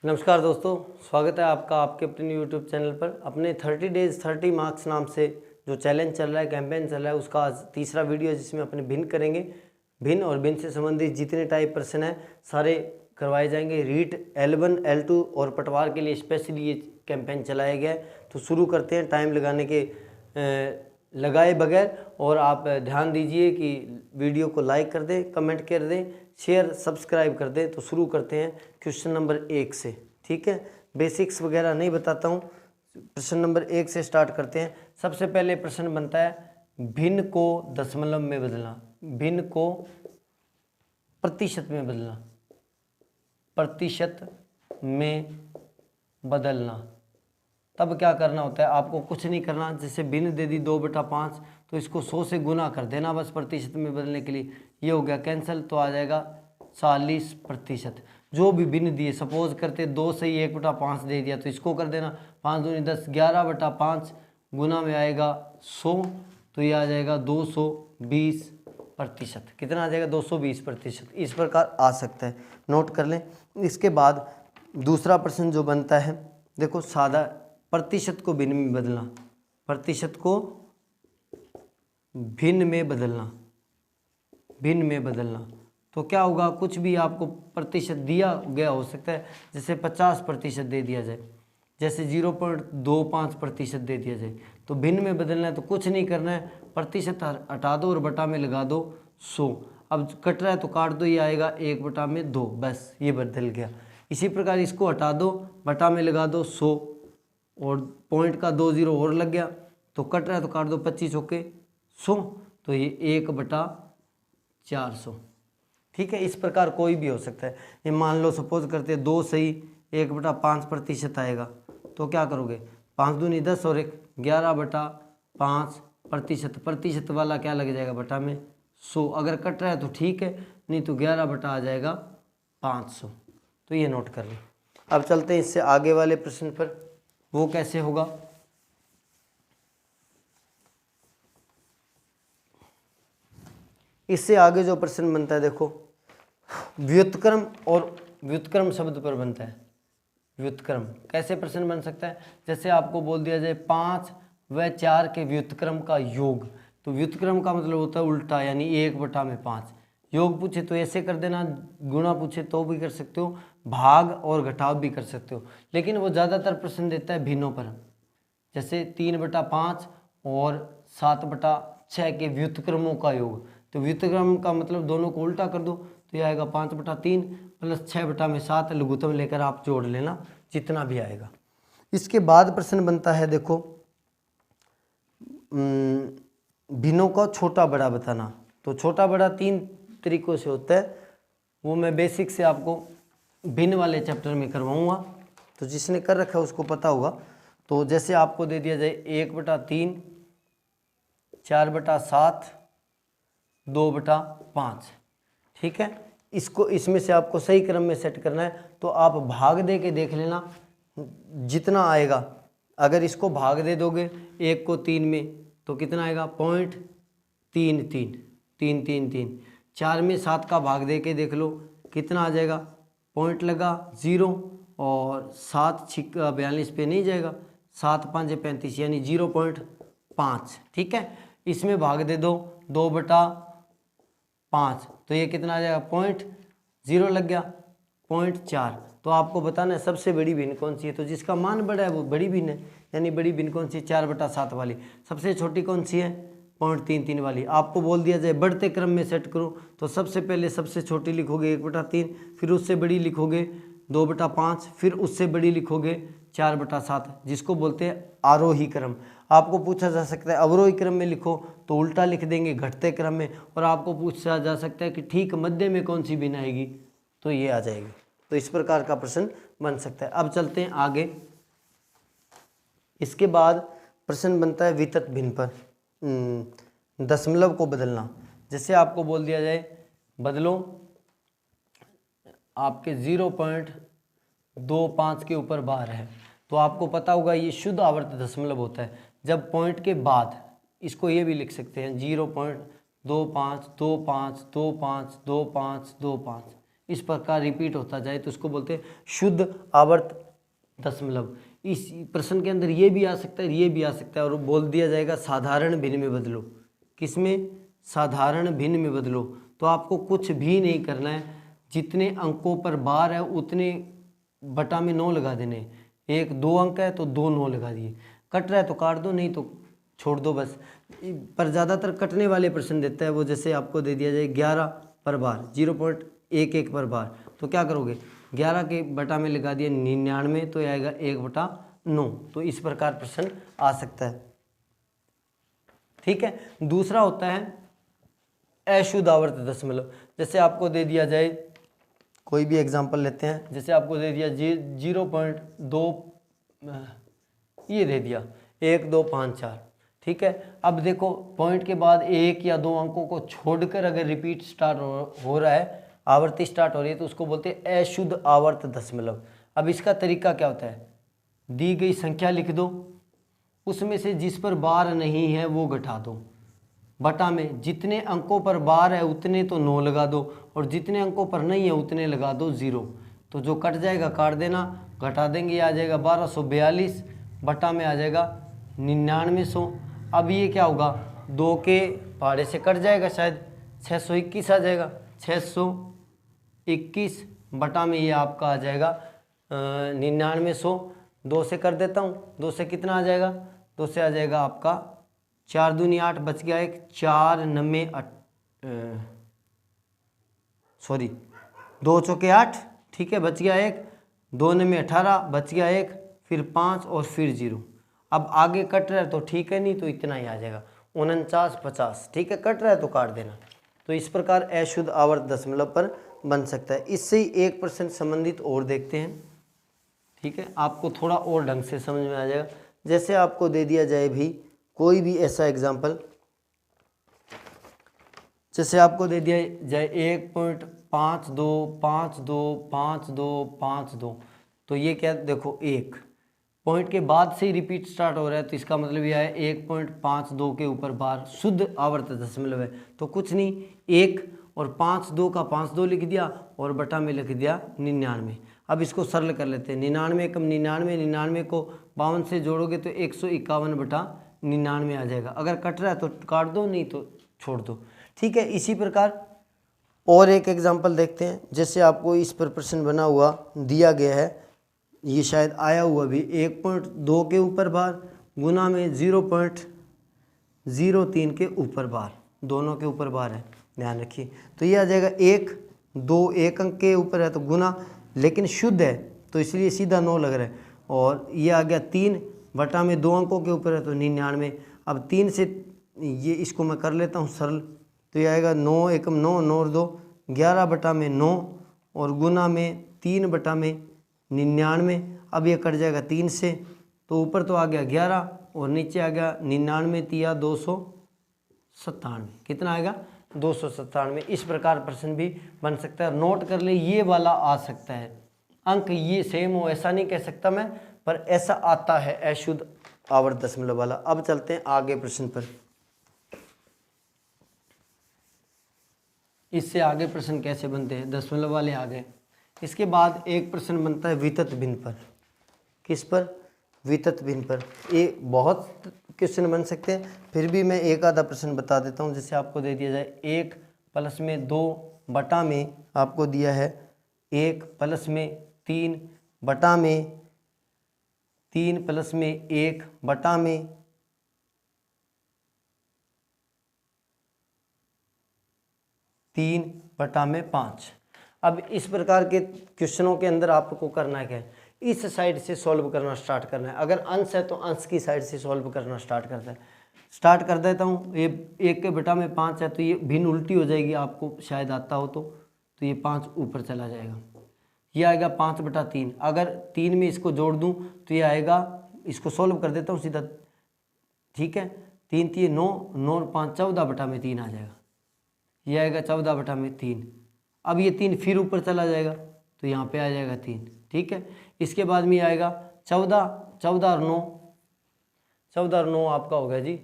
नमस्कार दोस्तों, स्वागत है आपका आपके अपने यूट्यूब चैनल पर। अपने 30 डेज 30 मार्क्स नाम से जो चैलेंज चल रहा है, कैंपेन चल रहा है, उसका आज तीसरा वीडियो है जिसमें अपने भिन्न करेंगे। भिन्न और भिन्न से संबंधित जितने टाइप प्रश्न हैं सारे करवाए जाएंगे। रीट L1 L2 और पटवार के लिए स्पेशली ये कैंपेन चलाया गया है। तो शुरू करते हैं टाइम लगाए बगैर। और आप ध्यान दीजिए कि वीडियो को लाइक कर दें, कमेंट कर दें, शेयर सब्सक्राइब कर दें। तो शुरू करते हैं क्वेश्चन नंबर 1 से। ठीक है, बेसिक्स वगैरह नहीं बताता हूँ, प्रश्न नंबर 1 से स्टार्ट करते हैं। सबसे पहले प्रश्न बनता है भिन्न को दशमलव में बदलना, भिन्न को प्रतिशत में बदलना, प्रतिशत में बदलना। तब क्या करना होता है, आपको कुछ नहीं करना। जैसे भिन्न दे दी 2/5 तो इसको 100 से गुना कर देना बस प्रतिशत में बदलने के लिए। ये हो गया कैंसिल, तो आ जाएगा 40%। जो भी भिन्न दिए, सपोज करते 2 से ही 1/5 दे दिया तो इसको कर देना 5 दूनी 10, 11/5 गुना में आएगा 100, तो ये आ जाएगा 220%। कितना आ जाएगा 220%। इस प्रकार आ सकता है, नोट कर लें। इसके बाद दूसरा प्रश्न जो बनता है, देखो सादा प्रतिशत को भिन्न में बदलना, प्रतिशत को भिन्न में बदलना, भिन्न में बदलना। तो क्या होगा, कुछ भी आपको प्रतिशत दिया गया हो सकता है। जैसे 50% दे दिया जाए, जैसे 0.25% दे दिया जाए, तो भिन्न में बदलना है तो कुछ नहीं करना है, प्रतिशत हटा दो और बटा में लगा दो 100। अब कट रहा है तो काट दो, ये आएगा 1/2, बस ये बदल गया। इसी प्रकार इसको हटा दो, बटा में लगा दो 100 और पॉइंट का 2 0 और लग गया, तो कट रहा है तो काट दो 25 होके 100, तो ये 1/400। ठीक है, इस प्रकार कोई भी हो सकता है। ये मान लो सपोज करते 2 से ही 1/5% आएगा, तो क्या करोगे, 5 दूनी 10 और 1 11/5%। प्रतिशत वाला क्या लग जाएगा, बटा में 100। अगर कट रहा है तो ठीक है, नहीं तो 11 बटा आ जाएगा 500। तो ये नोट कर लें। अब चलते हैं इससे आगे वाले प्रश्न पर, वो कैसे होगा। इससे आगे जो प्रश्न बनता है, देखो व्युत्क्रम और व्युत्क्रम शब्द पर बनता है। व्युत्क्रम कैसे प्रश्न बन सकता है, जैसे आपको बोल दिया जाए 5 व 4 के व्युत्क्रम का योग। तो व्युत्क्रम का मतलब होता है उल्टा, यानी 1/5। योग पूछे तो ऐसे कर देना, गुणा पूछे तो भी कर सकते हो, भाग और घटाव भी कर सकते हो। लेकिन वो ज़्यादातर प्रश्न देता है भिन्नों पर, जैसे 3/5 और 7/6 के व्युत्क्रमों का योग। तो व्युत्क्रम का मतलब दोनों को उल्टा कर दो, तो ये आएगा 5/3 प्लस 6/7, लघुत्तम लेकर आप जोड़ लेना जितना भी आएगा। इसके बाद प्रश्न बनता है, देखो भिन्नों का छोटा बड़ा बताना। तो छोटा बड़ा 3 तरीकों से होता है, वो मैं बेसिक से आपको भिन्न वाले चैप्टर में करवाऊंगा, तो जिसने कर रखा है उसको पता होगा। तो जैसे आपको दे दिया जाए 1/3, 4/7, 2/5। ठीक है, इसको इसमें से आपको सही क्रम में सेट करना है। तो आप भाग दे के देख लेना जितना आएगा। अगर इसको भाग दे दोगे 1 को 3 में तो कितना आएगा, 0.33। 4 में 7 का भाग दे के देख लो कितना आ जाएगा, पॉइंट लगा 0 और 7 6 42 पे नहीं जाएगा, 7 5 35 यानी 0.5। ठीक है, इसमें भाग दे दो 2/5, तो ये कितना आ जाएगा, 0.0 लग गया, 0.4। तो आपको बताना है सबसे बड़ी भिन्न कौन सी है। तो जिसका मान बड़ा है वो बड़ी भिन्न है, यानी बड़ी भिन्न कौन सी है, 4/7 वाली। सबसे छोटी कौन सी है, 0.33 वाली। आपको बोल दिया जाए बढ़ते क्रम में सेट करो, तो सबसे पहले सबसे छोटी लिखोगे 1/3, फिर उससे बड़ी लिखोगे 2/5, फिर उससे बड़ी लिखोगे 4/7, जिसको बोलते हैं आरोही क्रम। आपको पूछा जा सकता है अवरोही क्रम में लिखो, तो उल्टा लिख देंगे घटते क्रम में। और आपको पूछा जा सकता है कि ठीक मध्य में कौन सी भिन्न आएगी, तो ये आ जाएगी। तो इस प्रकार का प्रश्न बन सकता है। अब चलते हैं आगे। इसके बाद प्रश्न बनता है वितत भिन्न पर, दशमलव को बदलना। जैसे आपको बोल दिया जाए बदलो, आपके 0.25 के ऊपर बार है, तो आपको पता होगा ये शुद्ध आवर्त दशमलव होता है। जब पॉइंट के बाद इसको ये भी लिख सकते हैं 0.25 25 25 25 25, इस प्रकार रिपीट होता जाए तो उसको बोलते हैं शुद्ध आवर्त दशमलव। इस प्रश्न के अंदर ये भी आ सकता है, ये भी आ सकता है, और बोल दिया जाएगा साधारण भिन्न में बदलो। किसमें? साधारण भिन्न में बदलो। तो आपको कुछ भी नहीं करना है, जितने अंकों पर बार है उतने बटा में 9 लगा देने। एक 2 अंक है तो 2 9 लगा दिए। कट रहा है तो काट दो, नहीं तो छोड़ दो बस। पर ज़्यादातर कटने वाले प्रश्न देता है वो, जैसे आपको दे दिया जाए 11 पर बार 0.11 पर बार, तो क्या करोगे? 11 के बटा में लगा दिया 99, तो आएगा 1/9। तो इस प्रकार प्रश्न आ सकता है। ठीक है। दूसरा होता है अशुद्ध आवर्त दशमलव। जैसे आपको दे दिया जाए, कोई भी एग्जांपल लेते हैं, जैसे आपको दे दिया 0.2, ये दे दिया 1 2 5 4। ठीक है। अब देखो पॉइंट के बाद 1 या 2 अंकों को छोड़कर अगर रिपीट स्टार्ट हो रहा है, आवर्ती स्टार्ट हो रही है, तो उसको बोलते हैं अशुद्ध आवर्त दशमलव। अब इसका तरीका क्या होता है? दी गई संख्या लिख दो, उसमें से जिस पर बार नहीं है वो घटा दो, बटा में जितने अंकों पर बार है उतने तो 9 लगा दो, और जितने अंकों पर नहीं है उतने लगा दो 0। तो जो कट जाएगा काट देना, घटा देंगे, ये आ जाएगा 1242, बटा में आ जाएगा 9900। अब ये क्या होगा? 2 के पहाड़े से कट जाएगा, शायद 621 आ जाएगा। 621 बटा में ये आपका आ जाएगा 9900। 2 से कर देता हूँ, 2 से कितना आ जाएगा? 2 से आ जाएगा आपका 4 दूनी 8, बच गया एक 4 9 सॉरी 2 चौके 8। ठीक है, बच गया एक, 2 9 18, बच गया एक, फिर 5 और फिर 0। अब आगे कट रहा है तो ठीक है, नहीं तो इतना ही आ जाएगा 49 50। ठीक है, कट रहा है तो काट देना। तो इस प्रकार अशुद्ध आवर्त दशमलव पर बन सकता है। इससे ही 1% संबंधित और देखते हैं। ठीक है, आपको थोड़ा और ढंग से समझ में आ जाएगा। जैसे आपको दे दिया जाए भी कोई भी ऐसा एग्जाम्पल, जैसे आपको दे दिया जाए 1.52525252, तो ये क्या? देखो 1 पॉइंट के बाद से ही रिपीट स्टार्ट हो रहा है, तो इसका मतलब यह है 1.52 के ऊपर बार शुद्ध आवर्त दशमलव है। तो कुछ नहीं, 1 और 52 का 52 लिख दिया और बटा में लिख दिया 99। अब इसको सरल कर लेते हैं। 99 कम 99, 99 को 52 से जोड़ोगे तो 151/99 आ जाएगा। अगर कट रहा है तो काट दो, नहीं तो छोड़ दो। ठीक है, इसी प्रकार और एक एग्जाम्पल देखते हैं। जैसे आपको इस पर प्रश्न बना हुआ दिया गया है, ये शायद आया हुआ भी 1.2 के ऊपर बार गुना में 0.03 के ऊपर बार, दोनों के ऊपर बार है, ध्यान रखिए। तो ये आ जाएगा 1 2, 1 अंक के ऊपर है तो गुना, लेकिन शुद्ध है तो इसलिए सीधा 9 लग रहा है। और ये आ गया 3 बटा में 2 अंकों के ऊपर है तो 99। अब 3 से ये इसको मैं कर लेता हूँ सरल, तो ये आएगा 9 एकम 9, 9 और 2 11 बटा में 9 और गुना में 3 बटा में 99। अब ये कट जाएगा 3 से, तो ऊपर तो आ गया 11 और नीचे आ गया 99 तिया 297। कितना आएगा? 297। इस प्रकार प्रश्न भी बन सकता है। नोट कर ले, ये वाला आ सकता है, अंक ये सेम हो ऐसा नहीं कह सकता मैं, पर ऐसा आता है अशुद्ध आवर्त दशमलव वाला। अब चलते हैं आगे प्रश्न पर। इससे आगे प्रश्न कैसे बनते हैं? दशमलव वाले आ गए। इसके बाद एक प्रश्न बनता है वितत भिन्न पर। किस पर? वितत भिन्न पर। ये बहुत क्वेश्चन बन सकते हैं, फिर भी मैं एक आधा प्रश्न बता देता हूँ। जैसे आपको दे दिया जाए 1 प्लस में 2 बटा में आपको दिया है 1 प्लस में 3 बटा में 3 प्लस में 1 बटा में 3 बटा में 5। अब इस प्रकार के क्वेश्चनों के अंदर आपको करना क्या है? इस साइड से सॉल्व करना स्टार्ट करना है। अगर अंश है तो अंश की साइड से सॉल्व करना स्टार्ट कर देता हूँ। ये 1 के बटा में 5 है तो ये भिन्न उल्टी हो जाएगी, आपको शायद आता हो तो ये 5 ऊपर चला जाएगा, ये आएगा 5 बटा 3। अगर 3 में इसको जोड़ दूँ तो ये आएगा, इसको सॉल्व कर देता हूँ सीधा। ठीक है, 3 3 9, 9 और 5 14 बटा में 3 आ जाएगा, ये आएगा 14 बटा में 3। अब ये 3 फिर ऊपर चला जाएगा तो यहाँ पे आ जाएगा 3। ठीक है, इसके बाद में आएगा 14 14 और 9, 14 और 9 आपका हो गया जी,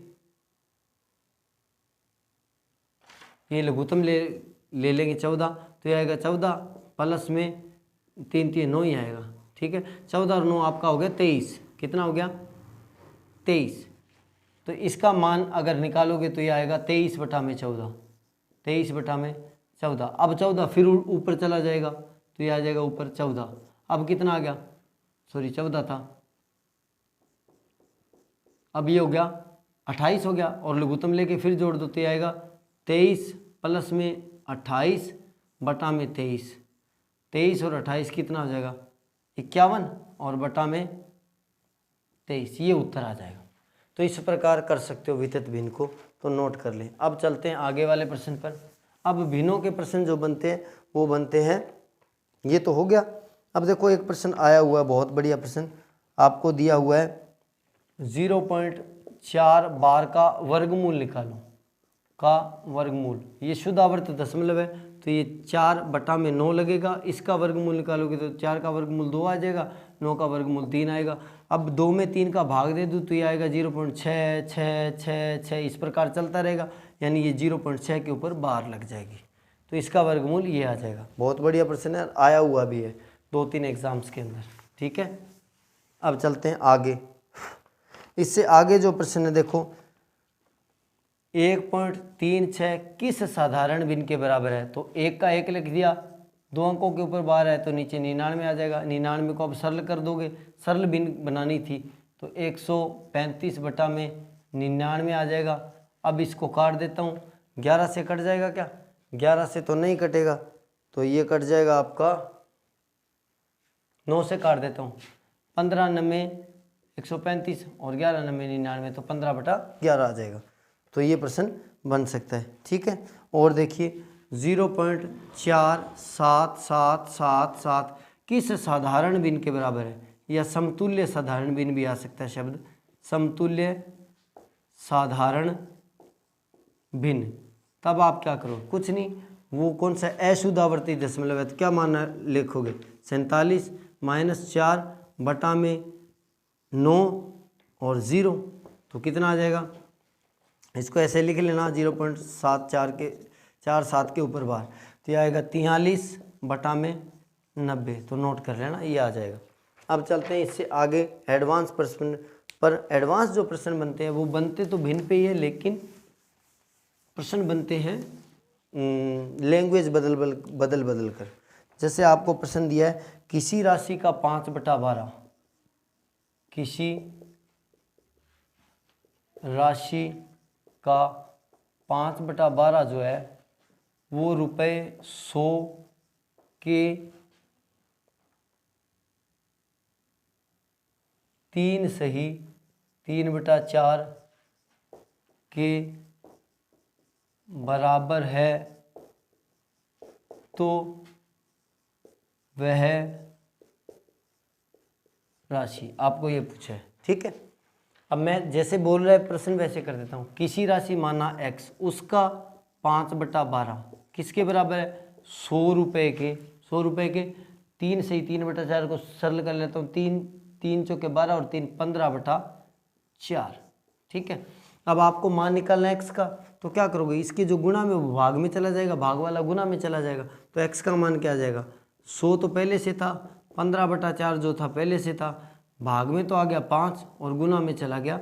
ये लघुत्तम ले लेंगे 14, तो ये आएगा 14 प्लस में 3 3 9 ही आएगा। ठीक है, 14 और 9 आपका हो गया 23। कितना हो गया? 23। तो इसका मान अगर निकालोगे तो ये आएगा 23 बटा में 14, 23 बटा में 14। अब 14 फिर ऊपर चला जाएगा तो ये आ जाएगा ऊपर 14। अब कितना आ गया? सॉरी 14 था, अब ये हो गया 28 हो गया, और लघुत्तम लेके फिर जोड़ दो तो ये आएगा 23 प्लस में 28 बटा में 23। 23 और 28 कितना हो जाएगा? 51 और बटा में 23, ये उत्तर आ जाएगा। तो इस प्रकार कर सकते हो वितत भिन्न को, तो नोट कर लें। अब चलते हैं आगे वाले प्रश्न पर। अब भिन्नों के प्रश्न जो बनते हैं वो बनते हैं, ये तो हो गया। अब देखो एक प्रश्न आया हुआ है, बहुत बढ़िया प्रश्न आपको दिया हुआ है, 0.4 बार का वर्गमूल निकालो, का वर्गमूल। ये शुद्ध आवर्त दशमलव है तो ये 4 बटा में 9 लगेगा। इसका वर्गमूल निकालोगे तो 4 का वर्गमूल 2 आ जाएगा, 9 का वर्गमूल 3 आएगा। अब 2 में 3 का भाग दे दूँ तो ये आएगा 0.66666, इस प्रकार चलता रहेगा, यानी ये 0.6 के ऊपर बार लग जाएगी, तो इसका वर्गमूल ये आ जाएगा। बहुत बढ़िया प्रश्न है, आया हुआ भी है 2-3 एग्जाम्स के अंदर। ठीक है, अब चलते हैं आगे। इससे आगे जो प्रश्न है देखो, 1.36 किस साधारण भिन्न के बराबर है? तो 1 का 1 लिख दिया, 2 अंकों के ऊपर बार है तो नीचे 99 आ जाएगा। 99 को अब सरल कर दोगे, सरल भिन्न बनानी थी तो 135 बटा में 99 आ जाएगा। अब इसको काट देता हूँ, 11 से कट जाएगा क्या? 11 से तो नहीं कटेगा, तो ये कट जाएगा आपका, 9 से काट देता हूँ, 15 9 135 और 11 9 99, तो 15 बटा 11 आ जाएगा। तो ये प्रश्न बन सकता है। ठीक है, और देखिए 0.47777 किस साधारण भिन्न के बराबर है? या समतुल्य साधारण भिन्न भी आ सकता है शब्द, समतुल्य साधारण भिन्न। तब आप क्या करो? कुछ नहीं, वो कौन सा अशुद्ध आवर्ती दशमलव है तो क्या मानना लिखोगे? 47 - 4 बटा में 9 और 0, तो कितना आ जाएगा? इसको ऐसे लिख लेना, 0.74 के 47 के ऊपर बार, तो ये आएगा 43 बटा में 90, तो नोट कर लेना, ये आ जाएगा। अब चलते हैं इससे आगे एडवांस प्रश्न पर। एडवांस जो प्रश्न बनते हैं वो बनते तो भिन्न पे ही है, लेकिन प्रश्न बनते हैं लैंग्वेज बदल कर। जैसे आपको प्रश्न दिया है, किसी राशि का 5/12, किसी राशि का 5/12 जो है वो ₹100 के 3 सही 3/4 के बराबर है, तो वह राशि आपको ये पूछा है। ठीक है, अब मैं जैसे बोल रहा है प्रश्न वैसे कर देता हूँ। किसी राशि माना x, उसका 5/12 किसके बराबर है? 100 रुपये के। 100 रुपये के 3 सही 3/4 को सरल कर लेता हूँ, 3 3 चौके 12 और 3 15/4। ठीक है, अब आपको मान निकालना है x का, तो क्या करोगे? इसके जो गुणा में वो भाग में चला जाएगा, भाग वाला गुणा में चला जाएगा, तो x का मान क्या आ जाएगा? 100 तो पहले से था, 15/4 जो था पहले से था, भाग में तो आ गया 5 और गुना में चला गया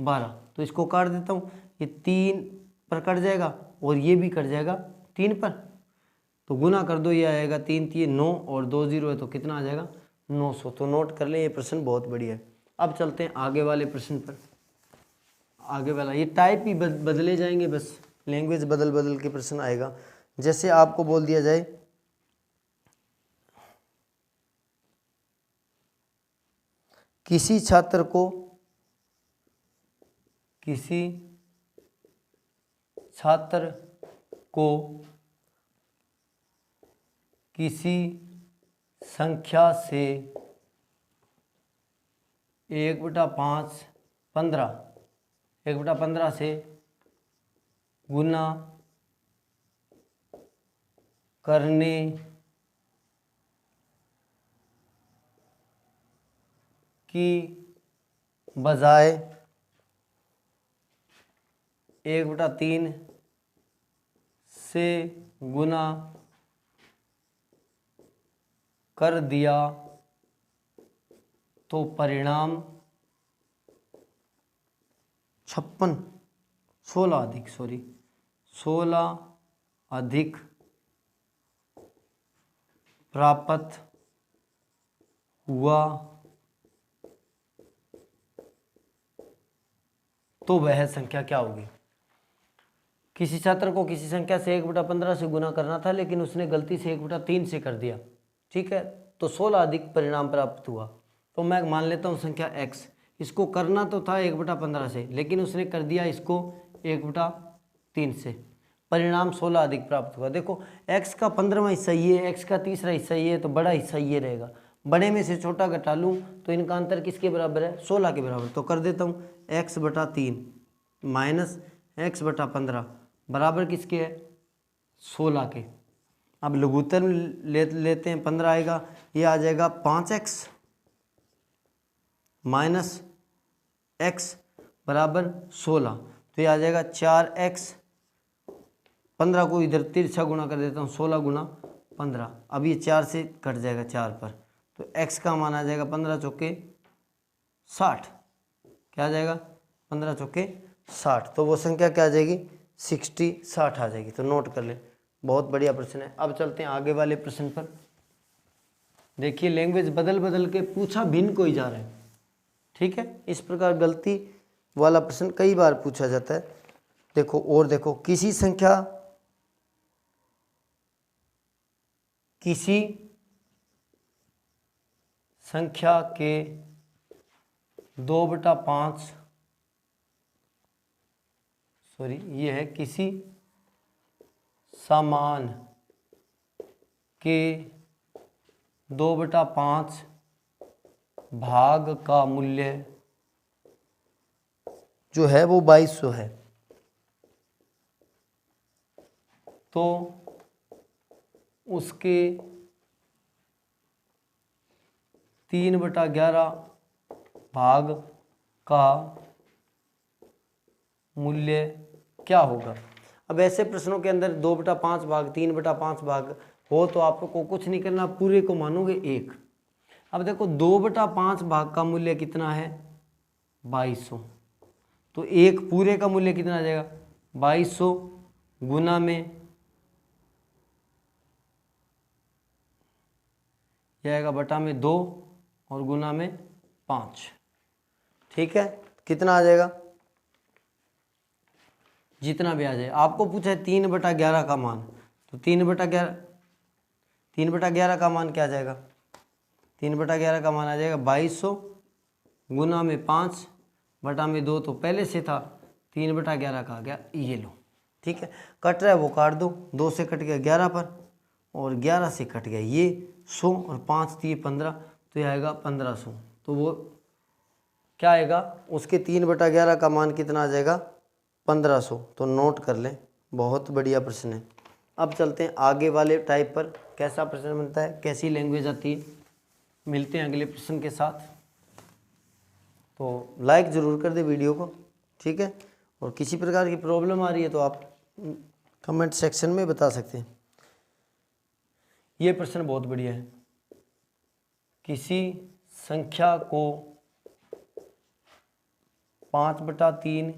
12, तो इसको काट देता हूँ, ये 3 पर कट जाएगा और ये भी कट जाएगा 3 पर, तो गुना कर दो, ये आएगा 3 3 9 और 2 0 है, तो कितना आ जाएगा? 900। तो नोट कर लें, ये प्रश्न बहुत बढ़िया है। अब चलते हैं आगे वाले प्रश्न पर। आगे वाला ये टाइप ही बदले जाएंगे, बस लैंग्वेज बदल के प्रश्न आएगा। जैसे आपको बोल दिया जाए, किसी छात्र को किसी संख्या से 1/15 से गुना करने की बजाय 1/3 से गुना कर दिया तो परिणाम 16 अधिक प्राप्त हुआ तो वह संख्या क्या होगी। किसी छात्र को किसी संख्या से 1/15 से गुना करना था, लेकिन उसने गलती से 1/3 से कर दिया, ठीक है, तो 16 अधिक परिणाम प्राप्त हुआ। तो मैं मान लेता हूँ संख्या x, इसको करना तो था 1/15 से, लेकिन उसने कर दिया इसको 1/3 से, परिणाम 16 अधिक प्राप्त हुआ। देखो x का 15वां हिस्सा ये है, x का तीसरा हिस्सा ये है, तो बड़ा हिस्सा ये रहेगा। बड़े में से छोटा घटा लूँ तो इनका अंतर किसके बराबर है, 16 के बराबर। तो कर देता हूँ x/3 माइनस x/15 बराबर किसके है, 16 के। अब लघुत्तम लेते हैं, 15 आएगा, ये आ जाएगा 5x माइनस x बराबर 16, तो ये आ जाएगा 4x। 15 को इधर तिरछा गुना कर देता हूँ, 16 गुना 15, अब ये 4 से कट जाएगा 4 पर, तो x का मान आ जाएगा 15 चौके 60। क्या आ जाएगा, 15 चौके 60, तो वो संख्या क्या आ जाएगी, 60 आ जाएगी। तो नोट कर लें, बहुत बढ़िया प्रश्न है। अब चलते हैं आगे वाले प्रश्न पर। देखिए लैंग्वेज बदल बदल के पूछा भिन्न कोई जा रहा है, ठीक है, इस प्रकार गलती वाला प्रश्न कई बार पूछा जाता है। देखो और देखो, किसी संख्या के 2/5 ये है, किसी समान के 2/5 भाग का मूल्य जो है वो 2200 है, तो उसके 3/11 भाग का मूल्य क्या होगा। अब ऐसे प्रश्नों के अंदर 2/5 भाग, 3/5 भाग हो तो आपको कुछ नहीं करना, पूरे को मानोगे 1। अब देखो 2/5 भाग का मूल्य कितना है, 2200, तो एक पूरे का मूल्य कितना आ जाएगा, 2200 गुना में जाएगा बटा में 2 और गुना में 5, ठीक है, कितना आ जाएगा, जितना भी आ जाए। आपको पूछा है 3/11 का मान, तो 3/11 का मान क्या आ जाएगा, 3/11 का मान आ जाएगा 2200 गुना में 5 बटा में 2, तो पहले से था 3/11 का आ गया, ये लो, ठीक है, कट रहा है वो काट दो, 2 से कट गया 11 पर और 11 से कट गया ये 100 और 5 दिए 15, तो ये आएगा 1500। तो वो क्या आएगा, उसके 3/11 का मान कितना आ जाएगा, 1500। तो नोट कर लें, बहुत बढ़िया प्रश्न है। अब चलते हैं आगे वाले टाइप पर, कैसा प्रश्न बनता है, कैसी लैंग्वेज आती है। मिलते हैं अगले प्रश्न के साथ, तो लाइक ज़रूर कर दे वीडियो को, ठीक है, और किसी प्रकार की प्रॉब्लम आ रही है तो आप कमेंट सेक्शन में बता सकते हैं। ये प्रश्न बहुत बढ़िया है, किसी संख्या को 5/3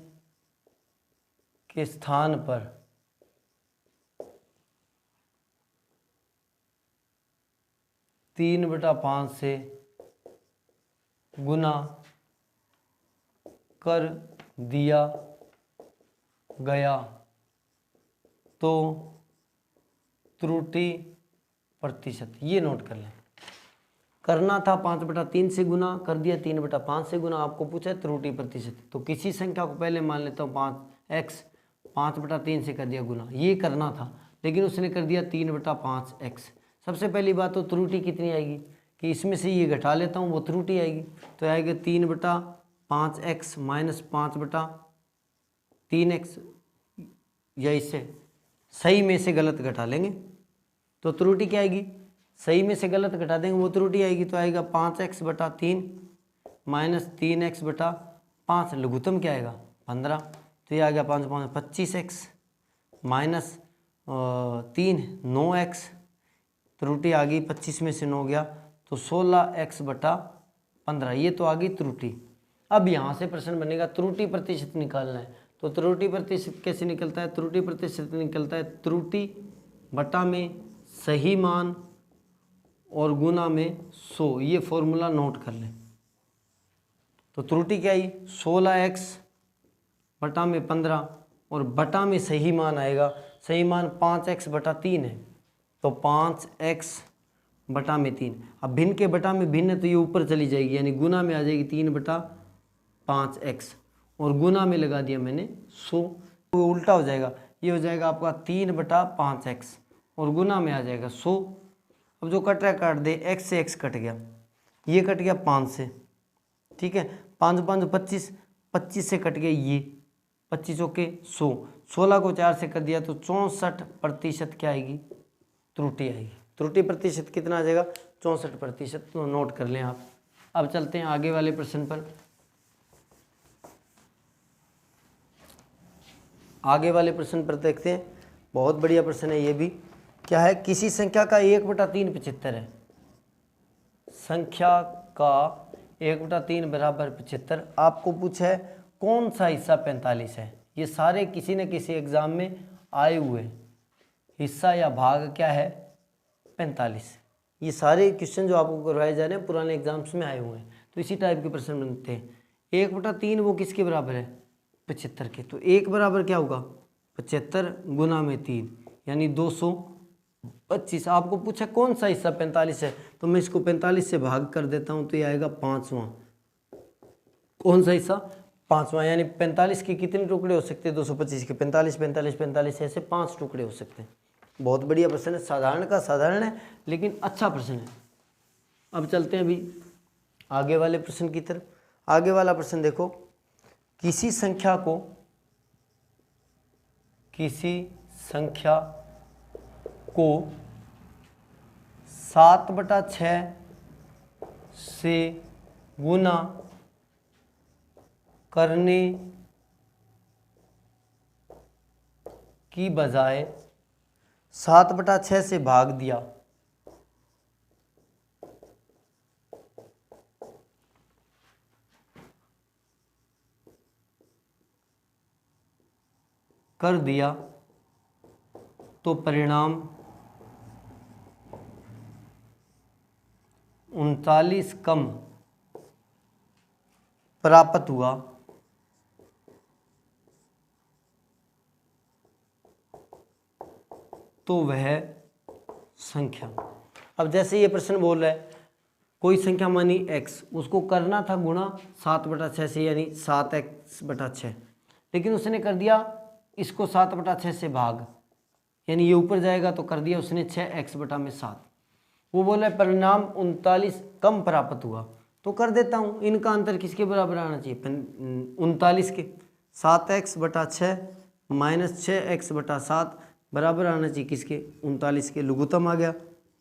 के स्थान पर 3/5 से गुना कर दिया गया तो त्रुटि प्रतिशत, ये नोट कर लें। करना था 5/3 से गुना, कर दिया 3/5 से गुना, आपको पूछा है त्रुटि प्रतिशत। तो किसी संख्या को पहले मान लेता हूँ 5x, 5/3 से कर दिया गुना, ये करना था, लेकिन उसने कर दिया 3/5x। सबसे पहली बात तो त्रुटि कितनी आएगी कि इसमें से ये घटा लेता हूँ, वो त्रुटि आएगी, तो आएगा 3/5x माइनस 5/3x, या इससे सही में से गलत घटा लेंगे तो त्रुटि क्या आएगी, सही में से गलत घटा देंगे वो त्रुटि आएगी, तो आएगा 5x/3 माइनस 3x/5, लघुत्तम क्या आएगा 15, तो ये आ गया 5 25x माइनस 3 9x, त्रुटि आ गई, 25 में से 9 गया तो 16x/15, ये तो आ गई त्रुटि। अब यहाँ से प्रश्न बनेगा त्रुटि प्रतिशत निकालना है, तो त्रुटि प्रतिशत कैसे निकलता है? त्रुटि प्रतिशत निकलता है त्रुटि बटा में सही मान और गुना में 100, ये फॉर्मूला नोट कर लें। तो त्रुटि क्या आई? 16x/15 और बटा में सही मान आएगा, सही मान 5x/3 है, तो 5x/3। अब भिन्न के बटा में भिन्न है तो ये ऊपर चली जाएगी, यानी गुना में आ जाएगी 3/5x, और गुना में लगा दिया मैंने 100, तो उल्टा हो जाएगा, ये हो जाएगा आपका 3/5x और गुना में आ जाएगा 100। अब जो कट रहा है काट दे, x से x कट गया, ये कट गया 5 से, ठीक है, 5 5 25, 25 से कट गया ये 25 के 100, 16 को 4 से कर दिया तो 64% क्या आएगी? त्रुटि आएगी। त्रुटि प्रतिशत कितना आ जाएगा? 64%, तो नोट कर लें आप। अब चलते हैं आगे वाले प्रश्न पर। आगे वाले प्रश्न पर देखते हैं, बहुत बढ़िया प्रश्न है ये भी। क्या है? किसी संख्या का 1/3 75 है, संख्या का 1/3 बराबर 75। आपको पूछा है कौन सा हिस्सा 45 है। ये सारे किसी न किसी एग्जाम में आए हुए हिस्सा या भाग क्या है? 45। ये सारे क्वेश्चन जो आपको करवाए जा रहे हैं पुराने एग्जाम्स में आए हुए हैं, तो इसी टाइप के प्रश्न बनते हैं। 1/3 वो किसके बराबर है? 75 के। तो 1 बराबर क्या होगा? 75 गुना में 3, यानी 225। आपको पूछा कौन सा हिस्सा 45 है, तो मैं इसको 45 से भाग कर देता हूँ, तो ये आएगा 5वां। कौन सा हिस्सा? 5वां, यानी 45 के कितने टुकड़े हो सकते हैं? 225 के 45 45 45, ऐसे 5 टुकड़े हो सकते हैं। बहुत बढ़िया प्रश्न है, साधारण का साधारण है लेकिन अच्छा प्रश्न है। अब चलते हैं अभी आगे वाले प्रश्न की तरफ। आगे वाला प्रश्न देखो, किसी संख्या को 7/6 से गुना करने की बजाय 7/6 से भाग दिया कर दिया तो परिणाम 39 कम प्राप्त हुआ, तो वह संख्या। अब जैसे ये प्रश्न बोल रहा है कोई संख्या मानी x, उसको करना था गुणा 7/6 से, यानी 7x/6, लेकिन उसने कर दिया इसको 7/6 से भाग, यानी ये ऊपर जाएगा तो कर दिया उसने 6x/7। वो बोला है परिणाम 39 कम प्राप्त हुआ, तो कर देता हूँ, इनका अंतर किसके बराबर आना चाहिए? 39 के। 7x/6 माइनस 6x/7 बराबर आना चाहिए किसके? 39 के। लघुत्तम आ गया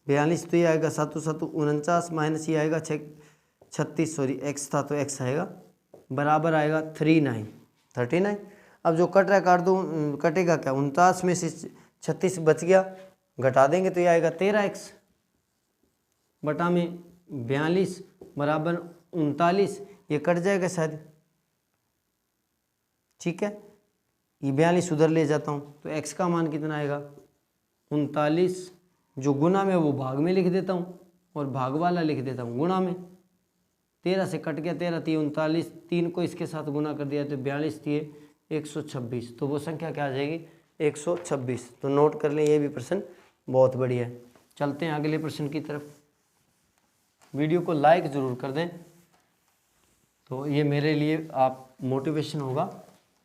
42, तो ये आएगा 7 7 49 माइनस ये आएगा 36, सॉरी x था तो x आएगा, बराबर आएगा 39। अब जो कट रहा है काट दो, कटेगा क्या? 49 में से 36 बच गया, घटा देंगे तो ये आएगा 13x बटा में 42 बराबर 39, ये कट जाएगा शायद, ठीक है, ये 42 उधर ले जाता हूँ तो x का मान कितना आएगा? 39, जो गुना में वो भाग में लिख देता हूँ और भाग वाला लिख देता हूँ गुणा में। 13 से कट गया, 13 3 39, 3 को इसके साथ गुना कर दिया तो 42 3 126, तो वो संख्या क्या आ जाएगी? 126। तो नोट कर लें, ये भी प्रश्न बहुत बढ़िया है। चलते हैं अगले प्रश्न की तरफ। वीडियो को लाइक ज़रूर कर दें, तो ये मेरे लिए आप मोटिवेशन होगा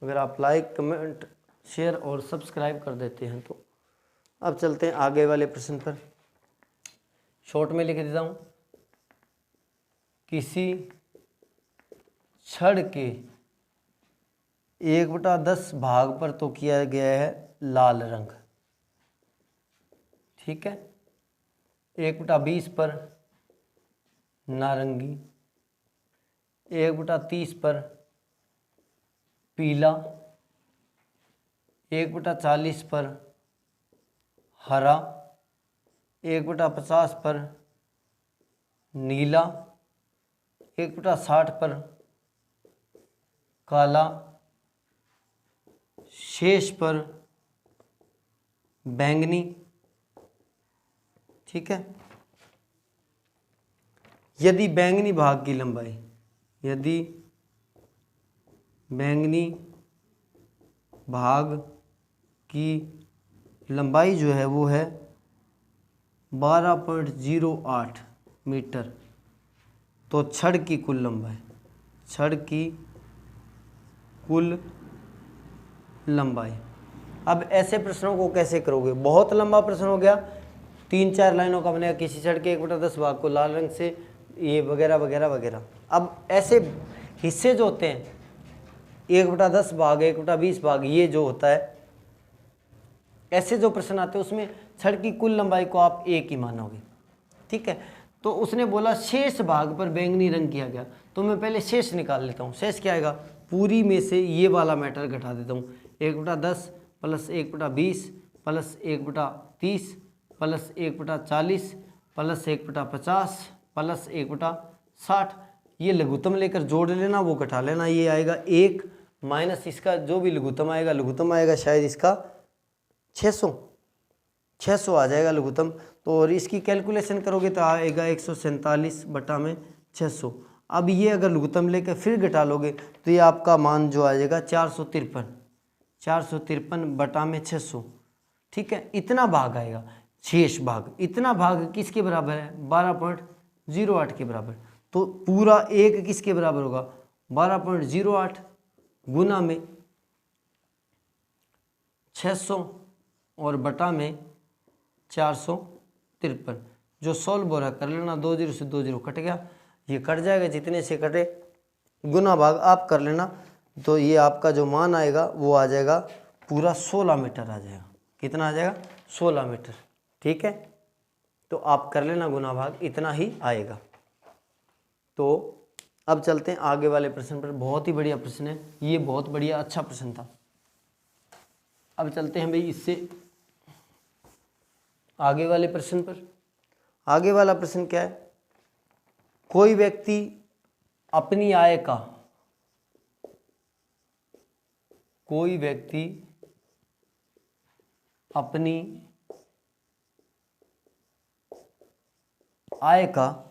अगर आप लाइक कमेंट शेयर और सब्सक्राइब कर देते हैं तो। अब चलते हैं आगे वाले प्रश्न पर, शॉर्ट में लिख देता हूँ। किसी छड़ के 1/10 भाग पर तो किया गया है लाल रंग, ठीक है, 1/20 पर नारंगी, 1/30 पर पीला, 1/40 पर हरा, 1/50 पर नीला, 1/60 पर काला, शेष पर बैंगनी। ठीक है। यदि बैंगनी भाग की लंबाई, यदि बैंगनी भाग की लंबाई जो है वो है 12.08 मीटर, तो छड़ की कुल लंबाई, छड़ की कुल लंबाई। अब ऐसे प्रश्नों को कैसे करोगे? बहुत लंबा प्रश्न हो गया, 3-4 लाइनों का बनेगा, किसी छड़ के 1/10 भाग को लाल रंग से ये वगैरह वगैरह वगैरह। अब ऐसे हिस्से जो होते हैं 1/10 भाग, 1/20 भाग, ये जो होता है, ऐसे जो प्रश्न आते हैं उसमें छड़ की कुल लंबाई को आप एक ही मानोगे। ठीक है। तो उसने बोला शेष भाग पर बैंगनी रंग किया गया, तो मैं पहले शेष निकाल लेता हूँ। शेष क्या आएगा? पूरी में से ये वाला मैटर घटा देता हूँ। 1/10 plus 1/20 plus 1/30 plus 1/40 plus 1/50 plus 1/60, ये लघुत्तम लेकर जोड़ लेना, वो घटा लेना। ये आएगा 1 माइनस इसका जो भी लघुत्तम आएगा शायद इसका 600 आ जाएगा लघुत्तम। तो और इसकी कैलकुलेशन करोगे तो आएगा 147/600। अब ये अगर लघुत्तम लेकर फिर घटा लोगे तो ये आपका मान जो आ जाएगा 453/600। ठीक है। इतना भाग आएगा, शेष भाग। इतना भाग किसके बराबर है? 12.08 के बराबर। तो पूरा एक किसके बराबर होगा? 12.08 गुना में 600 और बटा में 453। जो सोल्व हो रहा कर लेना, 2 0 से 2 0 कट गया, ये कट जाएगा, जितने से कटे गुना भाग आप कर लेना। तो ये आपका जो मान आएगा वो आ जाएगा पूरा 16 मीटर आ जाएगा। कितना आ जाएगा? 16 मीटर। ठीक है। तो आप कर लेना गुना भाग, इतना ही आएगा। तो अब चलते हैं आगे वाले प्रश्न पर। बहुत ही बढ़िया प्रश्न है ये, बहुत बढ़िया अच्छा प्रश्न था। अब चलते हैं भाई इससे आगे वाले प्रश्न पर। आगे वाला प्रश्न क्या है? कोई व्यक्ति अपनी आय का, कोई व्यक्ति अपनी आय का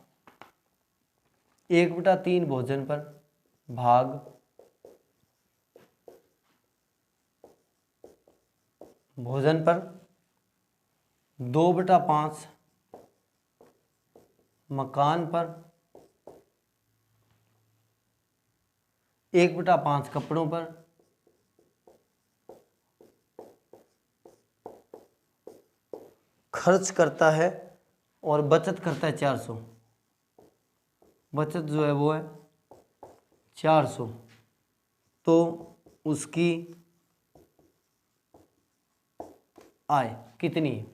1/3 भोजन पर भाग भोजन पर, 2/5 मकान पर, 1/5 कपड़ों पर, खर्च करता है और बचत करता है 400। बचत जो है वो है 400। तो उसकी आय कितनी है?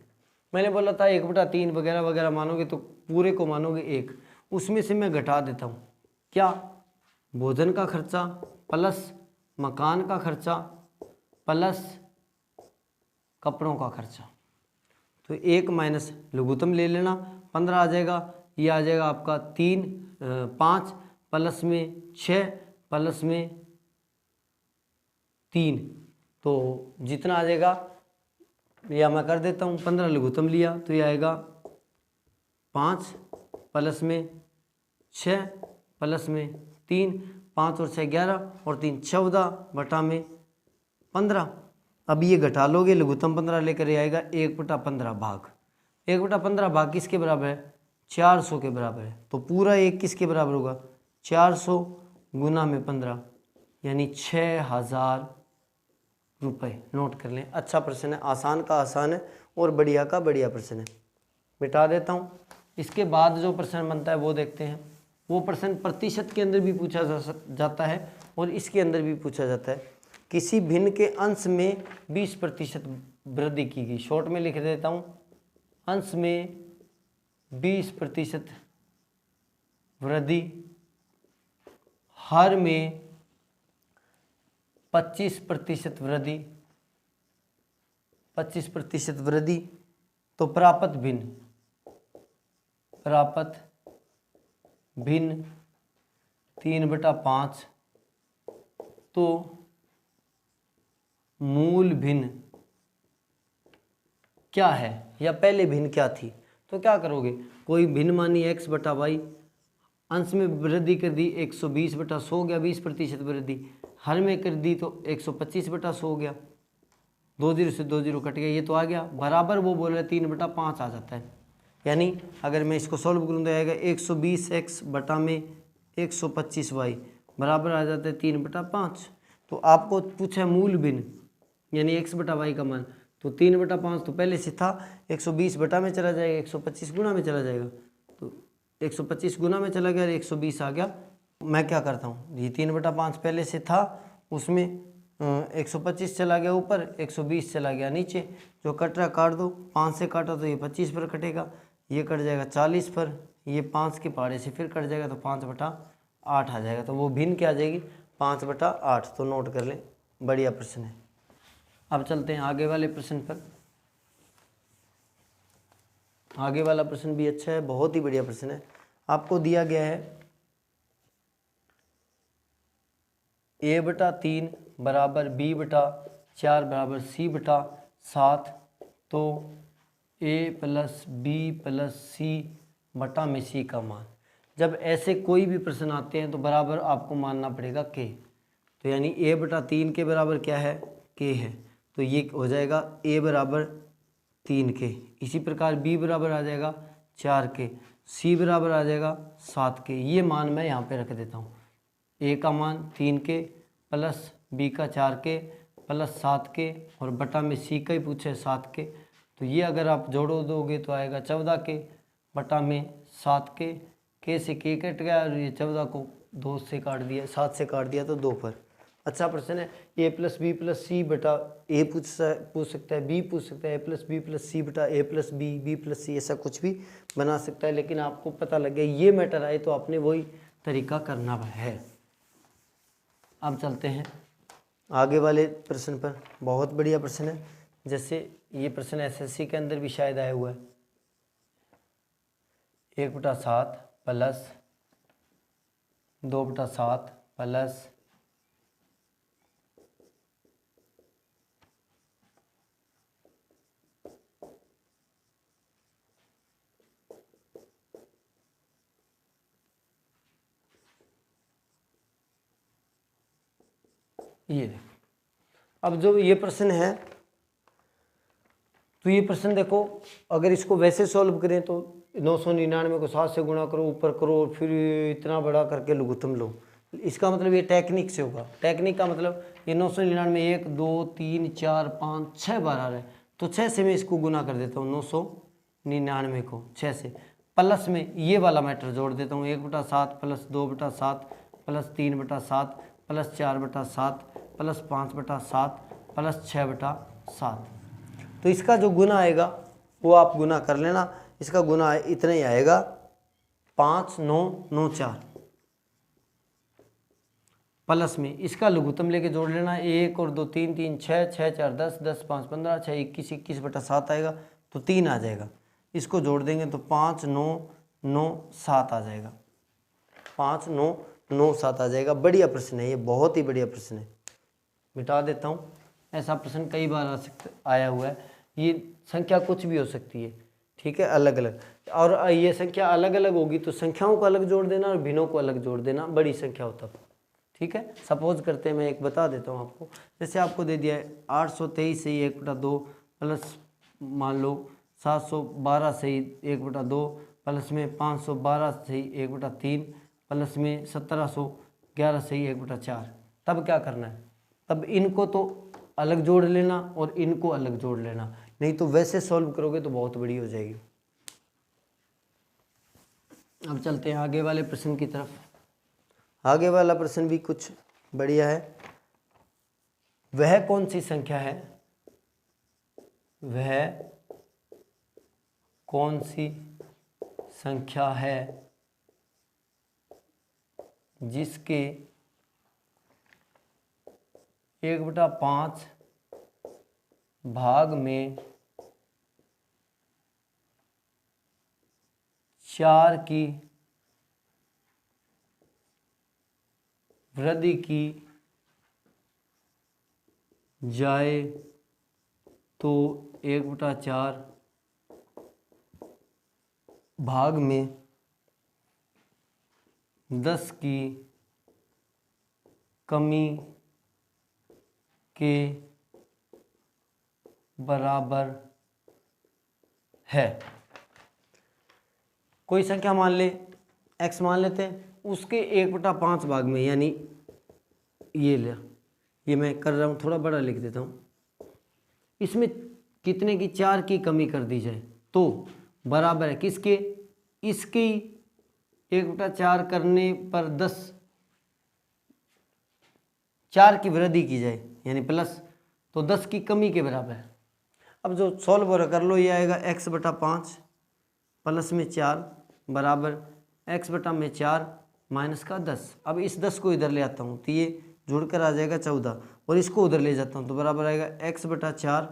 मैंने बोला था 1/3 वगैरह वगैरह मानोगे तो पूरे को मानोगे 1, उसमें से मैं घटा देता हूँ। क्या? भोजन का खर्चा प्लस मकान का खर्चा प्लस कपड़ों का खर्चा। तो 1 माइनस लघुत्तम ले लेना, 15 आ जाएगा। ये आ जाएगा आपका 5 प्लस में 6 प्लस में 3, तो जितना आ जाएगा या मैं कर देता हूँ, 15 लघुत्तम लिया तो ये आएगा 5 प्लस में 6 प्लस में 3, 5 और 6 11 और 3 14 बटा में 15। अब ये घटा लोगे, लघुत्तम 15 लेकर आएगा 1/15 भाग। 1/15 भाग किसके बराबर है? 400 के बराबर है। तो पूरा एक किसके बराबर होगा? 400 गुना में 15 यानी 6000 रुपये। नोट कर लें। अच्छा प्रश्न है, आसान का आसान है और बढ़िया का बढ़िया प्रश्न है। मिटा देता हूँ। इसके बाद जो प्रश्न बनता है वो देखते हैं। वो प्रश्न प्रतिशत के अंदर भी पूछा जाता है और इसके अंदर भी पूछा जाता है। किसी भिन्न के अंश में 20% वृद्धि की गई। शॉर्ट में लिख देता हूँ, अंश में 20% वृद्धि, हर में 25% वृद्धि, 25% वृद्धि, तो प्राप्त भिन्न प्राप्त भिन्न 3/5 तो मूल भिन्न क्या है, या पहले भिन्न क्या थी। तो क्या करोगे, कोई भिन्न मानी x बटा वाई, अंश में वृद्धि कर दी 120/100 हो गया, 20% वृद्धि, हर में कर दी तो 125/100 हो गया, 2 0 से 2 0 कट गया, ये तो आ गया बराबर, वो बोल रहे 3/5 आ जाता है। यानी अगर मैं इसको सॉल्व करूँ तो आएगा 120x बटा में 125y बराबर आ जाता है 3/5। तो आपको पूछा है मूल भिन्न यानी x बटा वाई का मान, तो 3/5 तो पहले से था, 120 बटा में चला जाएगा, 125 गुना में चला जाएगा, तो 125 गुना में चला गया, 120 आ गया। मैं क्या करता हूँ, ये 3/5 पहले से था, उसमें 125 चला गया ऊपर, 120 चला गया नीचे, जो कट रहा काट दो, 5 से काटा तो ये 25 पर कटेगा, ये कट जाएगा 40 पर, ये 5 के पहाड़े से फिर कट जाएगा तो 5/8 आ जाएगा, तो वो भिन्न क्या आ जाएगी 5/8। तो नोट कर लें, बढ़िया प्रश्न है। अब चलते हैं आगे वाले प्रश्न पर। आगे वाला प्रश्न भी अच्छा है, बहुत ही बढ़िया प्रश्न है। आपको दिया गया है a/3 बराबर b/4 बराबर c/7, तो a + b + c बटा में c का मान। जब ऐसे कोई भी प्रश्न आते हैं तो बराबर आपको मानना पड़ेगा k। तो यानी a/3 के बराबर क्या है, k है, तो ये हो जाएगा a बराबर 3k। इसी प्रकार b बराबर आ जाएगा 4k, c बराबर आ जाएगा 7k। ये मान मैं यहाँ पे रख देता हूँ, a का मान 3k प्लस b का 4k प्लस 7k और बटा में c का ही पूछे 7k। तो ये अगर आप जोड़ो दोगे तो आएगा 14k बटा में 7k, k से k कट गया और ये 14 को 2 से काट दिया, 7 से काट दिया तो 2 पर। अच्छा प्रश्न है, a + b + c बटा a पूछ सकता है, b पूछ सकता है, a + b + c बटा a + b, b + c, ऐसा कुछ भी बना सकता है। लेकिन आपको पता लग गया ये मैटर आए तो आपने वही तरीका करना है। अब चलते हैं आगे वाले प्रश्न पर, बहुत बढ़िया प्रश्न है। जैसे ये प्रश्न एसएससी के अंदर भी शायद आया हुआ है, 1/7 प्लस 2/7 प्लस ये देखो। अब जो ये प्रश्न है, तो ये प्रश्न देखो, अगर इसको वैसे सॉल्व करें तो 999 को 7 से गुणा करो, ऊपर करो और फिर इतना बड़ा करके लघुत्तम लो। इसका मतलब ये टेक्निक से होगा। टेक्निक का मतलब ये 999 1 2 3 4 5 6 बार आ रहा है, तो 6 से मैं इसको गुना कर देता हूँ, 999 को 6 से, प्लस में ये वाला मैटर जोड़ देता हूँ, 1/7 plus 2/7 plus 3/7 plus 4/7 plus 5/7 plus 6/7। तो इसका जो गुना आएगा वो आप गुना कर लेना, इसका गुना इतना ही आएगा 5 9 9 4, प्लस में इसका लघुत्तम लेके जोड़ लेना, 1 और 2 3 3 6 6 4 10 10 5 15 6 21 21/7 आएगा, तो 3 आ जाएगा। इसको जोड़ देंगे तो 5 9 9 7 आ जाएगा, 5 9 9 7 आ जाएगा। बढ़िया प्रश्न है ये, बहुत ही बढ़िया प्रश्न है। मिटा देता हूँ, ऐसा प्रश्न कई बार आया हुआ है। ये संख्या कुछ भी हो सकती है, ठीक है, अलग अलग, और ये संख्या अलग अलग होगी तो संख्याओं को अलग जोड़ देना और भिन्नों को अलग जोड़ देना, बड़ी संख्या हो तब, ठीक है। सपोज करते हैं, मैं एक बता देता हूँ आपको, जैसे आपको दे दिया है 823 से 1/2 प्लस मान लो 712 से 1/2 प्लस में 512 से 1/3 प्लस में 1711 से 1/4। तब क्या करना है, तब इनको तो अलग जोड़ लेना और इनको अलग जोड़ लेना, नहीं तो वैसे सॉल्व करोगे तो बहुत बड़ी हो जाएगी। अब चलते हैं आगे वाले प्रश्न की तरफ। आगे वाला प्रश्न भी कुछ बढ़िया है। वह कौन सी संख्या है, वह कौन सी संख्या है जिसके 1/5 भाग में 4 की वृद्धि की जाए तो 1/4 भाग में 10 की कमी के बराबर है। कोई संख्या मान ले, x मान लेते हैं, उसके 1/5 भाग में, यानी ये मैं कर रहा हूँ, थोड़ा बड़ा लिख देता हूँ। इसमें कितने की 4 की कमी कर दी जाए तो बराबर है किसके, इसकी 1/4 करने पर 4 की वृद्धि की जाए यानी प्लस, तो 10 की कमी के बराबर है। अब जो सॉल्व कर लो, ये आएगा x/5 प्लस में 4 बराबर x/4 माइनस का 10। अब इस 10 को इधर ले आता हूँ तो ये जुड़कर आ जाएगा 14, और इसको उधर ले जाता हूँ तो बराबर आएगा x/4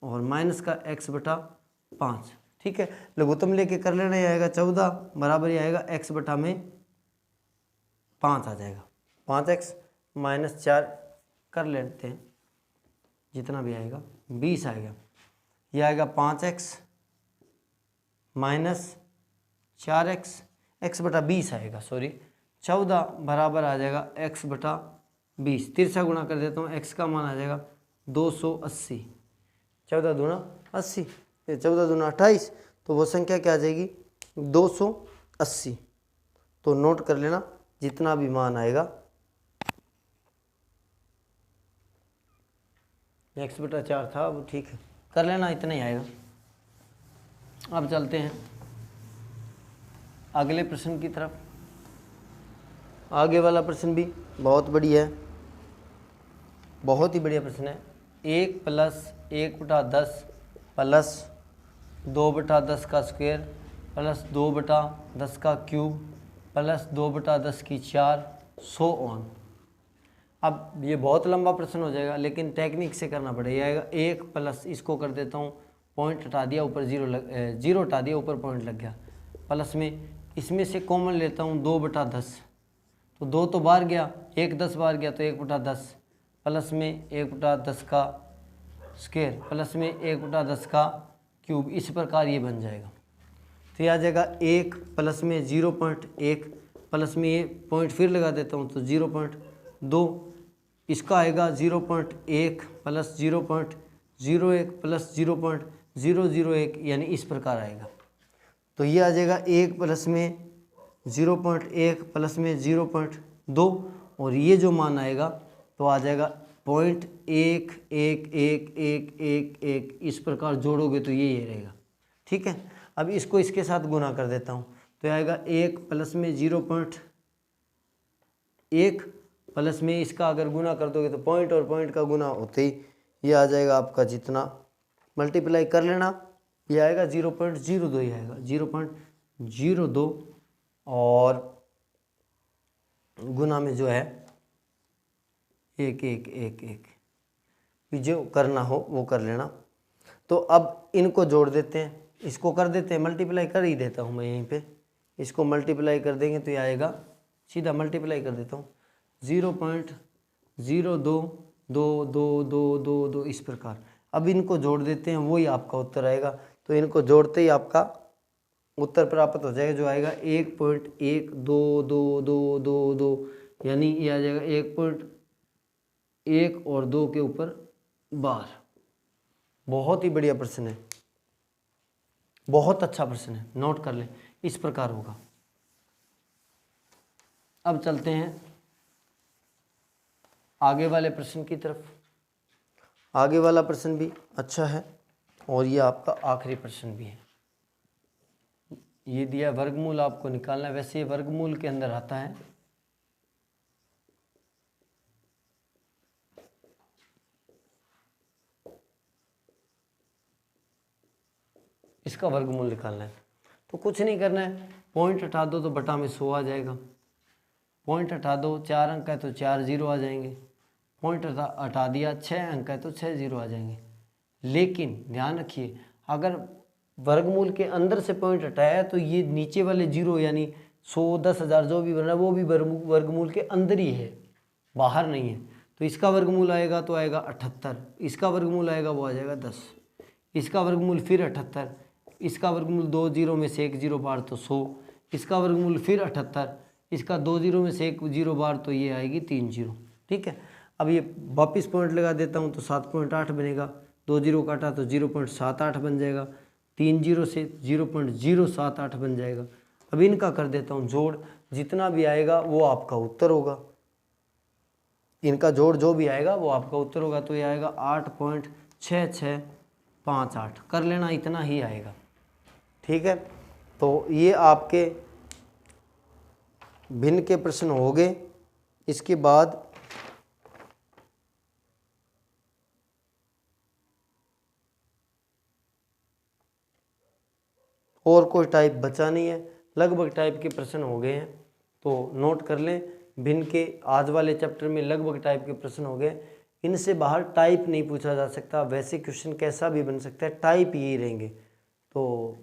और माइनस का x/5। ठीक है, लघुत्तम लेके कर लेना, ये आएगा 14 बराबर ये आएगा x/5 आ जाएगा। 5x माइनस 4 कर लेते हैं, जितना भी आएगा 20 आएगा। ये आएगा 5x माइनस 4x, x/20 आएगा, सॉरी 14 बराबर आ जाएगा x/20। तिरछा गुणा कर देता हूँ, x का मान आ जाएगा 280। 14 दूना 80, 14 दूना 28, तो वो संख्या क्या आ जाएगी 280। तो नोट कर लेना, जितना भी मान आएगा x/4 था, वो ठीक है, कर लेना, इतना ही आएगा। अब चलते हैं अगले प्रश्न की तरफ। आगे वाला प्रश्न भी बहुत बढ़िया है, बहुत ही बढ़िया प्रश्न है। 1 + 1/10 प्लस 2/10 का स्क्वायर प्लस 2/10 का क्यूब प्लस 2/10 की 4 सो ऑन। अब ये बहुत लंबा प्रश्न हो जाएगा, लेकिन टेक्निक से करना पड़ेगा। 1 प्लस, इसको कर देता हूँ, पॉइंट हटा दिया, ऊपर जीरो हटा दिया, ऊपर पॉइंट लग गया, प्लस में इसमें से कॉमन लेता हूँ 2/10, तो 2 तो बाहर गया, 1 10 बाहर गया तो 1/10 प्लस में 1/10 का स्क्वायर प्लस में 1/10 का क्यूब, इस प्रकार ये बन जाएगा। तो ये आ जाएगा 1 प्लस में 0.1 प्लस में ये पॉइंट फिर लगा देता हूँ तो 0.2, इसका आएगा 0.1 प्लस 0.01 प्लस 0.001, यानी इस प्रकार आएगा। तो ये आ जाएगा 1 प्लस में 0.1 प्लस में 0.2, और ये जो मान आएगा तो आ जाएगा 0.111111, इस प्रकार जोड़ोगे तो ये रहेगा। ठीक है, अब इसको इसके साथ गुना कर देता हूँ तो आएगा 1 प्लस में 0.1 प्लस में इसका अगर गुना कर दोगे तो पॉइंट और पॉइंट का गुना होते ही ये आ जाएगा आपका, जितना मल्टीप्लाई कर लेना, ये आएगा 0.02 ही आएगा, 0.02, और गुना में जो है 1 जो करना हो वो कर लेना। तो अब इनको जोड़ देते हैं, इसको कर देते हैं, मल्टीप्लाई कर ही देता हूँ मैं यहीं पे, इसको मल्टीप्लाई कर देंगे तो ये आएगा, सीधा मल्टीप्लाई कर देता हूँ, 0.0222222, इस प्रकार। अब इनको जोड़ देते हैं, वही आपका उत्तर आएगा। तो इनको जोड़ते ही आपका उत्तर प्राप्त हो जाएगा, जो आएगा 1.12222, यानी ये आ जाएगा 1.1 और 2 के ऊपर बार। बहुत ही बढ़िया प्रश्न है, बहुत अच्छा प्रश्न है, नोट कर लें, इस प्रकार होगा। अब चलते हैं आगे वाले प्रश्न की तरफ। आगे वाला प्रश्न भी अच्छा है, और ये आपका आखिरी प्रश्न भी है। ये दिया वर्गमूल आपको निकालना है, वैसे ये वर्गमूल के अंदर आता है। इसका वर्गमूल निकालना है तो कुछ नहीं करना है, पॉइंट हटा दो तो बटा में 100 आ जाएगा, पॉइंट हटा दो, 4 अंक है तो 4 0 आ जाएंगे, पॉइंट हटा दिया, 6 अंक है तो 6 0 आ जाएंगे। लेकिन ध्यान रखिए, अगर वर्गमूल के अंदर से पॉइंट हटाया तो ये नीचे वाले जीरो यानी 100, 10,000 जो भी बन रहा है वो भी वर्गमूल के अंदर ही है, बाहर नहीं है। तो इसका वर्गमूल आएगा तो आएगा 78, इसका वर्गमूल आएगा वो आ जाएगा 10, इसका वर्गमूल फिर 78, इसका वर्गमूल 2 जीरो में से 1 जीरो बार तो 100, इसका वर्गमूल फिर 78, इसका 2 जीरो में से 1 जीरो बार तो ये आएगी 3 जीरो। ठीक है, अब ये वापिस पॉइंट लगा देता हूँ तो 7.8 बनेगा, 2 जीरो काटा तो 0.78 बन जाएगा, 3 जीरो से 0.078 बन जाएगा। अब इनका कर देता हूँ जोड़, जितना भी आएगा वो आपका उत्तर होगा, इनका जोड़ जो भी आएगा वो आपका उत्तर होगा। तो ये आएगा 8.6658, कर लेना, इतना ही आएगा। ठीक है, तो ये आपके भिन्न के प्रश्न हो गए। इसके बाद और कोई टाइप बचा नहीं है, लगभग टाइप के प्रश्न हो गए हैं, तो नोट कर लें। भिन्न के आज वाले चैप्टर में लगभग टाइप के प्रश्न हो गए, इनसे बाहर टाइप नहीं पूछा जा सकता, वैसे क्वेश्चन कैसा भी बन सकता है, टाइप यही रहेंगे। तो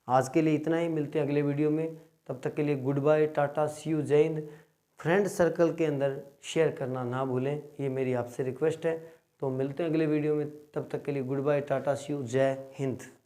आज के लिए इतना ही, मिलते हैं अगले वीडियो में, तब तक के लिए good bye, tata, see you, Jai Hind. Friend circle के अंदर शेयर करना ना भूलें, ये मेरी आपसे रिक्वेस्ट है। तो मिलते हैं अगले वीडियो में, तब तक के लिए good bye, tata, see you, Jai Hind.